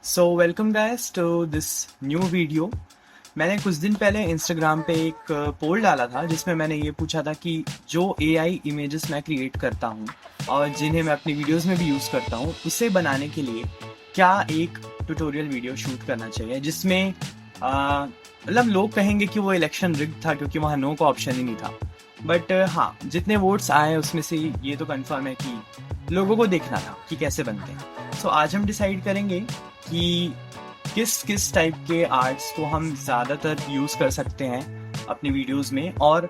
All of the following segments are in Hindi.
So welcome guys to this new video. मैंने कुछ दिन पहले इंस्टाग्राम पे एक पोल डाला था जिसमें मैंने ये पूछा था कि जो एआई इमेजेस मैं क्रिएट करता हूँ और जिन्हें मैं अपनी वीडियोस में भी यूज़ करता हूँ, उसे बनाने के लिए क्या एक ट्यूटोरियल वीडियो शूट करना चाहिए जिसमें मतलब लोग कहेंगे कि वो इलेक्शन रिग्ड था क्योंकि वहाँ नो का ऑप्शन ही नहीं था। बट हाँ, जितने वोट्स आए उसमें से ये तो कंफर्म है कि लोगों को देखना था कि कैसे बनते हैं। सो आज हम डिसाइड करेंगे कि किस किस टाइप के आर्ट्स को हम ज़्यादातर यूज़ कर सकते हैं अपनी वीडियोस में, और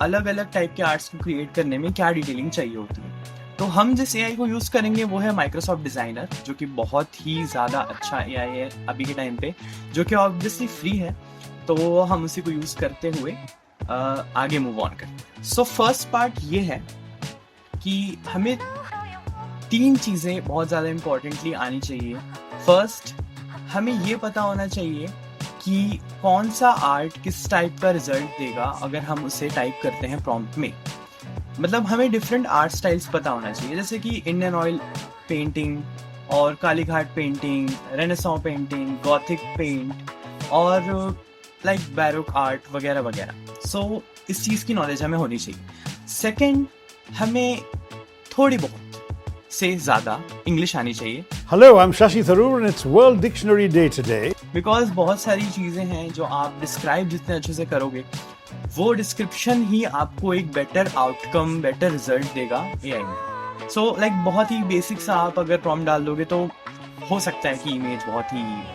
अलग अलग टाइप के आर्ट्स को क्रिएट करने में क्या डिटेलिंग चाहिए होती है। तो हम जिस एआई को यूज़ करेंगे वो है माइक्रोसॉफ्ट डिज़ाइनर, जो कि बहुत ही ज़्यादा अच्छा एआई है अभी के टाइम पे, जो कि ऑब्वियसली फ्री है। तो हम उसी को यूज़ करते हुए आगे मूव ऑन करते हैं। सो फर्स्ट पार्ट ये है कि हमें तीन चीज़ें बहुत ज़्यादा इम्पोर्टेंटली आनी चाहिए। फर्स्ट, हमें ये पता होना चाहिए कि कौन सा आर्ट किस टाइप का रिजल्ट देगा अगर हम उसे टाइप करते हैं प्रॉम्प्ट में। मतलब हमें डिफरेंट आर्ट स्टाइल्स पता होना चाहिए, जैसे कि इंडियन ऑयल पेंटिंग और Kali Ghat painting, renaissance painting, gothic paint और लाइक बैरोक आर्ट वगैरह वगैरह। सो इस चीज़ की नॉलेज हमें होनी चाहिए। सेकंड, हमें थोड़ी बहुत से ज़्यादा इंग्लिश आनी चाहिए। Hello, I'm Shashi Tharoor and it's World Dictionary Day today. Because बहुत सारी चीज़ें हैं जो आप डिस्क्राइब जितने अच्छे से करोगे, वो डिस्क्रिप्शन ही आपको एक बेटर आउटकम, बेटर रिजल्ट देगा एआई में। सो लाइक बहुत ही बेसिक सा आप अगर प्रॉम्प्ट डाल दोगे तो हो सकता है कि इमेज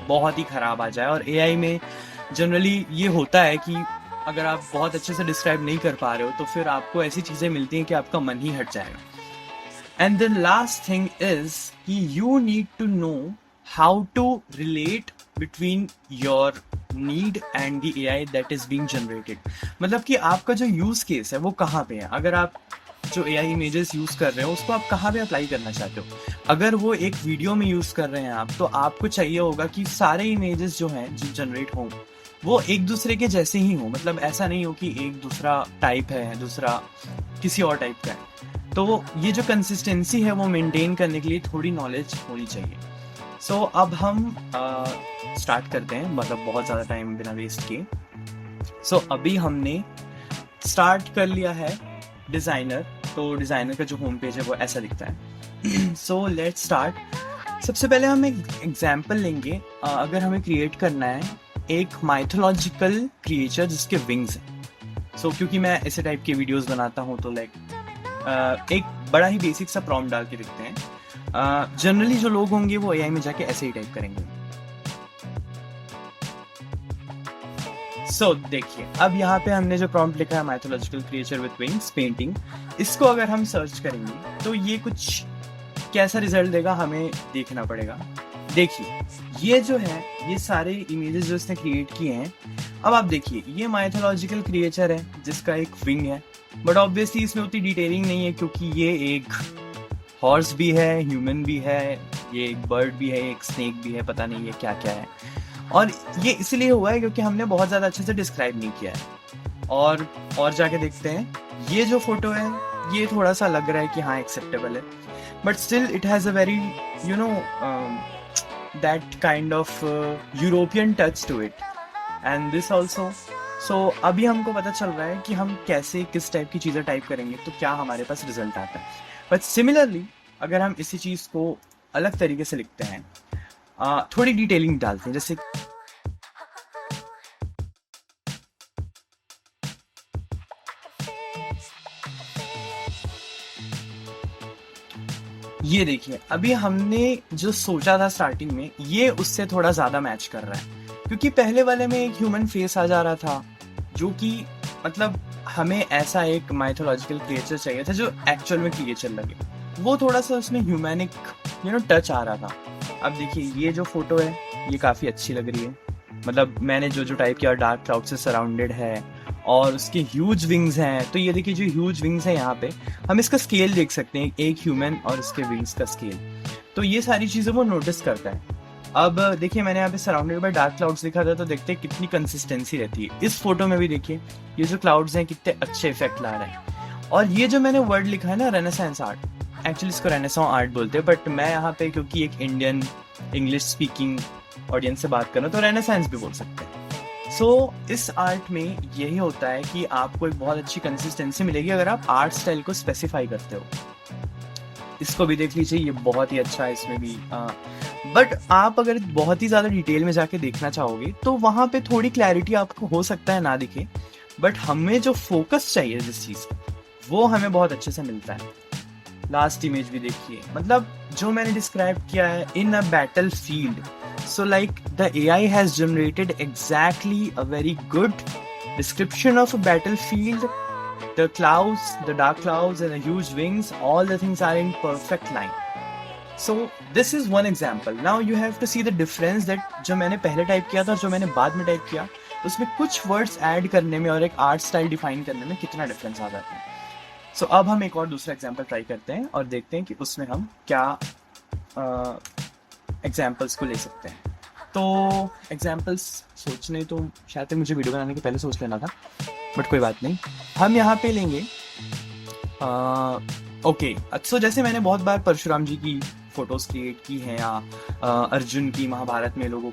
बहुत ही ख़राब आ जाए। और एआई में जनरली ये होता है कि अगर आप बहुत अच्छे से डिस्क्राइब नहीं कर पा रहे हो तो फिर आपको ऐसी चीज़ें मिलती हैं कि आपका मन ही हट जाएगा। And the last thing is you need to know how to relate between your need and the AI that is being generated. मतलब कि आपका जो यूज केस है वो कहाँ पे है। अगर आप जो AI इमेजेस यूज कर रहे हो उसको आप कहाँ पे अप्लाई करना चाहते हो। अगर वो एक वीडियो में यूज कर रहे हैं आप, तो आपको चाहिए होगा कि सारे इमेजेस जो हैं जो जनरेट हों वो एक दूसरे के जैसे ही हो। मतलब ऐसा नहीं हो कि एक दूसरा टाइप है, दूसरा किसी और टाइप का है। तो ये जो कंसिस्टेंसी है वो मेंटेन करने के लिए थोड़ी नॉलेज होनी चाहिए। सो अब हम स्टार्ट करते हैं, मतलब बहुत ज़्यादा टाइम बिना वेस्ट किए। सो अभी हमने स्टार्ट कर लिया है डिज़ाइनर। तो डिज़ाइनर का जो होम पेज है वो ऐसा दिखता है। So let's start. सबसे पहले हम एक एग्जाम्पल लेंगे। अगर हमें क्रिएट करना है एक माइथोलॉजिकल क्रिएचर जिसके विंग्स हैं। सो क्योंकि मैं ऐसे टाइप के वीडियोस बनाता हूँ तो लाइक एक बड़ा ही बेसिक सा प्रॉम्प्ट डाल के देखते हैं। जनरली जो लोग होंगे वो एआई में जाके ऐसे ही टाइप करेंगे। सो देखिए, अब यहाँ पे हमने जो प्रॉम्प्ट लिखा है mythological creature with wings painting, इसको अगर हम सर्च करेंगे तो ये कुछ कैसा रिजल्ट देगा हमें देखना पड़ेगा। देखिए, ये जो है ये सारे इमेजेस जो इसने क्रिएट किए हैं। अब आप देखिए, ये माइथोलॉजिकल क्रिएचर है जिसका एक विंग है, बट ऑब्वियसली इसमें उतनी डिटेलिंग नहीं है क्योंकि ये एक हॉर्स भी है, ह्यूमन भी है, ये एक बर्ड भी है, एक स्नेक भी है, पता नहीं ये क्या क्या है। और ये इसलिए हुआ है क्योंकि हमने बहुत ज़्यादा अच्छे से डिस्क्राइब नहीं किया है। और जाके देखते हैं, ये जो फोटो है ये थोड़ा सा लग रहा है कि हाँ एक्सेप्टेबल है, but still it has a very you know that kind of European touch to it and this also. So अभी हमको पता चल रहा है कि हम कैसे किस टाइप की चीज़ें टाइप करेंगे तो क्या हमारे पास रिजल्ट आता है। बट सिमिलरली अगर हम इसी चीज़ को अलग तरीके से लिखते हैं, थोड़ी डिटेलिंग डालते हैं, जैसे ये देखिए, अभी हमने जो सोचा था स्टार्टिंग में ये उससे थोड़ा ज़्यादा मैच कर रहा है, क्योंकि पहले वाले में एक ह्यूमन फेस आ जा रहा था जो कि मतलब हमें ऐसा एक माइथोलॉजिकल क्रिएचर चाहिए था जो एक्चुअल में क्रिएचर लगे। वो थोड़ा सा उसमें ह्यूमैनिक टच आ रहा था। अब देखिए, ये जो फोटो है ये काफ़ी अच्छी लग रही है। मतलब मैंने जो टाइप किया डार्क क्लाउड से सराउंडेड है और उसके ह्यूज विंग्स हैं। तो ये देखिए, जो ह्यूज विंग्स हैं यहाँ पे हम इसका स्केल देख सकते हैं, एक ह्यूमन और उसके विंग्स का स्केल। तो ये सारी चीज़ें वो नोटिस करता है। अब देखिए, मैंने यहाँ पे सराउंडेड बाय डार्क क्लाउड्स लिखा था, तो देखते हैं कितनी कंसिस्टेंसी रहती है। इस फोटो में भी देखिए ये जो क्लाउड्स हैं कितने अच्छे इफेक्ट ला रहे हैं। और ये जो मैंने वर्ड लिखा है ना, रेनेसांस आर्ट, एक्चुअली इसको रेनेसां आर्ट बोलते हैं, बट मैं यहाँ पे क्योंकि एक इंडियन इंग्लिश स्पीकिंग ऑडियंस से बात करना, तो रेनेसांस भी बोल सकते हैं। सो इस आर्ट में यही होता है कि आपको एक बहुत अच्छी कंसिस्टेंसी मिलेगी अगर आप आर्ट स्टाइल को स्पेसिफाई करते हो। इसको भी देख लीजिए, ये बहुत ही अच्छा है, इसमें भी बट आप अगर बहुत ही ज़्यादा डिटेल में जाके देखना चाहोगे तो वहाँ पे थोड़ी क्लैरिटी आपको हो सकता है ना दिखे, बट हमें जो फोकस चाहिए जिस चीज़ का, वो हमें बहुत अच्छे से मिलता है। लास्ट इमेज भी देखिए, मतलब जो मैंने डिस्क्राइब किया है in a battlefield, so like the AI has generated exactly a very good description of a battlefield. The clouds, the dark clouds and the huge wings, all the things are in perfect line. So this is one example. Now you have to see the difference that जो मैंने पहले टाइप किया था और जो मैंने बाद में टाइप किया, उसमें कुछ वर्ड्स ऐड करने में और एक आर्ट स्टाइल डिफाइन करने में कितना डिफरेंस आ जाता है। So अब हम एक और दूसरा एग्जाम्पल ट्राई करते हैं और देखते हैं कि उसमें हम क्या एग्जाम्पल्स को ले सकते हैं। तो एग्जाम्पल्स सोचने तो शायद तक मुझे वीडियो बनाने के पहले सोच लेना था, बट कोई बात नहीं, हम यहाँ पे लेंगे ओके। सो जैसे मैंने बहुत बार परशुराम जी की फ़ोटोज़ क्रिएट की हैं या अर्जुन की महाभारत में लोगों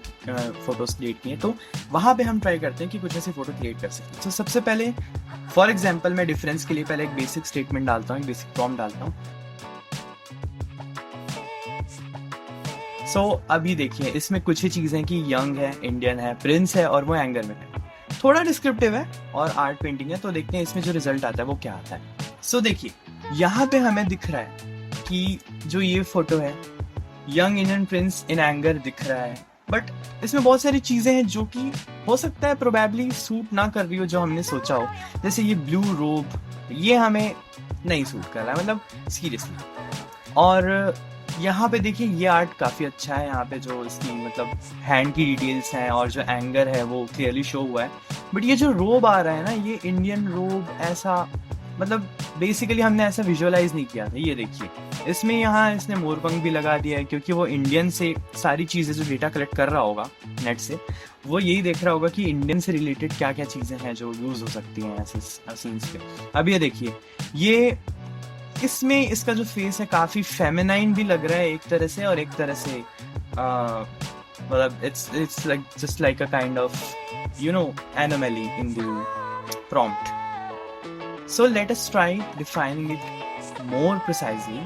फ़ोटोज़ क्रिएट की हैं, तो वहाँ पे हम ट्राई करते हैं कि कुछ ऐसी फ़ोटो क्रिएट कर सकें। तो सबसे पहले फॉर एग्जाम्पल मैं डिफरेंस के लिए पहले एक बेसिक स्टेटमेंट डालता हूँ, एक बेसिक प्रॉम्प्ट डालता हूँ। सो अभी देखिए, इसमें कुछ ही चीज़ें कि यंग है, इंडियन है, प्रिंस है और वो एंगर में है, थोड़ा डिस्क्रिप्टिव है और आर्ट पेंटिंग है। तो देखते हैं इसमें जो रिजल्ट आता है वो क्या आता है। सो देखिए, यहाँ पे हमें दिख रहा है कि जो ये फोटो है, young Indian Prince in anger दिख रहा है, बट इसमें बहुत सारी चीज़ें हैं जो कि हो सकता है प्रोबेबली सूट ना कर रही हो जो हमने सोचा हो। जैसे ये ब्लू रोब, ये हमें नहीं सूट कर रहा है, मतलब सीरियसली। और यहाँ पे देखिए, ये आर्ट काफ़ी अच्छा है, यहाँ पे जो इसकी मतलब हैंड की डिटेल्स हैं और जो एंगर है वो क्लियरली शो हुआ है। बट ये जो रोब आ रहा है ना, ये इंडियन रोब ऐसा, मतलब बेसिकली हमने ऐसा विजुअलाइज नहीं किया था। ये देखिए, इसमें यहाँ इसने मोरपंख भी लगा दिया है, क्योंकि वो इंडियन से सारी चीज़ें जो डेटा कलेक्ट कर रहा होगा नेट से, वो यही देख रहा होगा कि इंडियन से रिलेटेड क्या क्या चीज़ें हैं जो यूज़ हो सकती हैं ऐसे सीन्स पे। अब ये देखिए, ये इसमें इसका जो फेस है काफ़ी फेमिनाइन भी लग रहा है एक तरह से, और एक तरह से मतलब it's like just like a kind of anomaly in the prompt. So let us try defining it more precisely,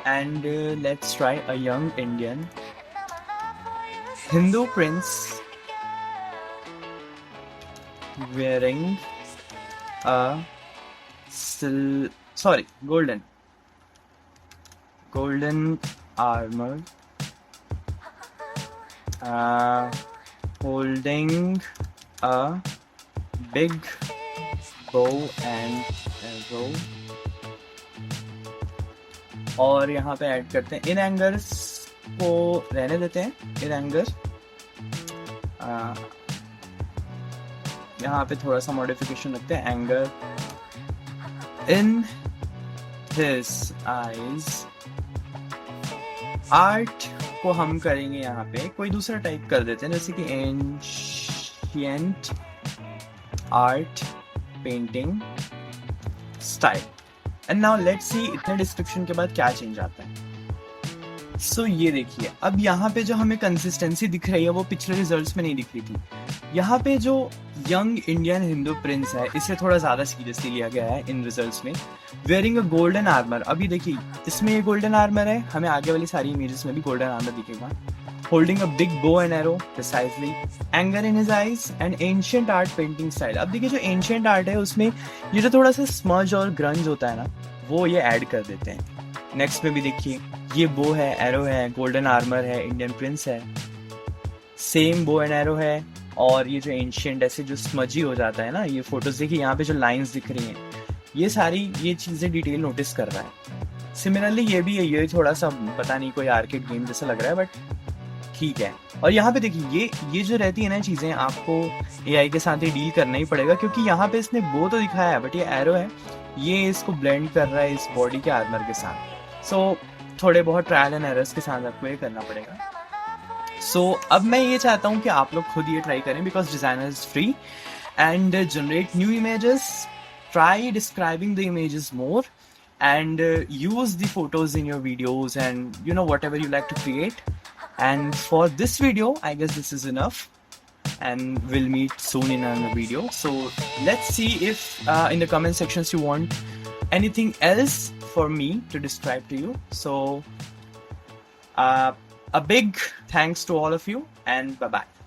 and let's try a young Indian Hindu prince wearing a golden armor, holding a big bow and arrow, और यहाँ पे ऐड करते हैं इन एंगर्स को रहने देते हैं, इन एंगर यहाँ पे थोड़ा सा मॉडिफिकेशन रखते हैं, anger in his eyes. Art को हम करेंगे यहाँ पे कोई दूसरा टाइप कर देते हैं, जैसे कि ancient art painting style. And now let's see इतने डिस्क्रिप्शन के बाद क्या चेंज आता है। सो ये देखिए, अब यहाँ पे जो हमें कंसिस्टेंसी दिख रही है वो पिछले रिजल्ट्स में नहीं दिख रही थी। यहाँ पे जो यंग इंडियन हिंदू प्रिंस है, इसे थोड़ा ज़्यादा सीरियसली लिया गया है इन रिजल्ट्स में। वेयरिंग अ गोल्डन आर्मर, अभी देखिए इसमें ये गोल्डन आर्मर है, हमें आगे वाली सारी इमेजेस में भी गोल्डन आर्मर दिखेगा। Holding a big bow and arrow precisely, anger in his eyes and ancient art painting style. अब देखिए, जो एंशिएंट आर्ट है उसमें ये जो थोड़ा सा स्मज और ग्रंज होता है ना, वो ये ऐड कर देते हैं। नेक्स्ट में भी देखिए, ये बो है, एरो है, गोल्डन आर्मर है, इंडियन प्रिंस है, सेम बो एंड एरो है, और ये जो एंशिएंट ऐसे जो स्मजी हो जाता है ना, ये फोटोज देखिए, यहाँ पे जो लाइंस दिख रही हैं, ये सारी ये चीज़ें डिटेल नोटिस कर रहा है। सिमिलरली ये भी है, ये थोड़ा सा पता नहीं कोई आर्केड गेम जैसा लग रहा है, बट ठीक है। और यहाँ पे देखिए, ये जो रहती है ना चीज़ें, आपको एआई के साथ ही डील करना ही पड़ेगा, क्योंकि यहाँ पे इसने बो तो दिखाया है बट ये एरो है, ये इसको ब्लेंड कर रहा है इस बॉडी के आर्मर के साथ। सो थोड़े बहुत ट्रायल एंड एरर्स के साथ आपको ये करना पड़ेगा। सो अब मैं ये चाहता हूँ कि आप लोग खुद ये ट्राई करें, because designer is free, and generate new images, try describing the images more, and use the photos in your videos and whatever you like to create, And for this video, I guess this is enough. And we'll meet soon in another video. So let's see if in the comment sections you want anything else for me to describe to you. So a big thanks to all of you, and bye bye.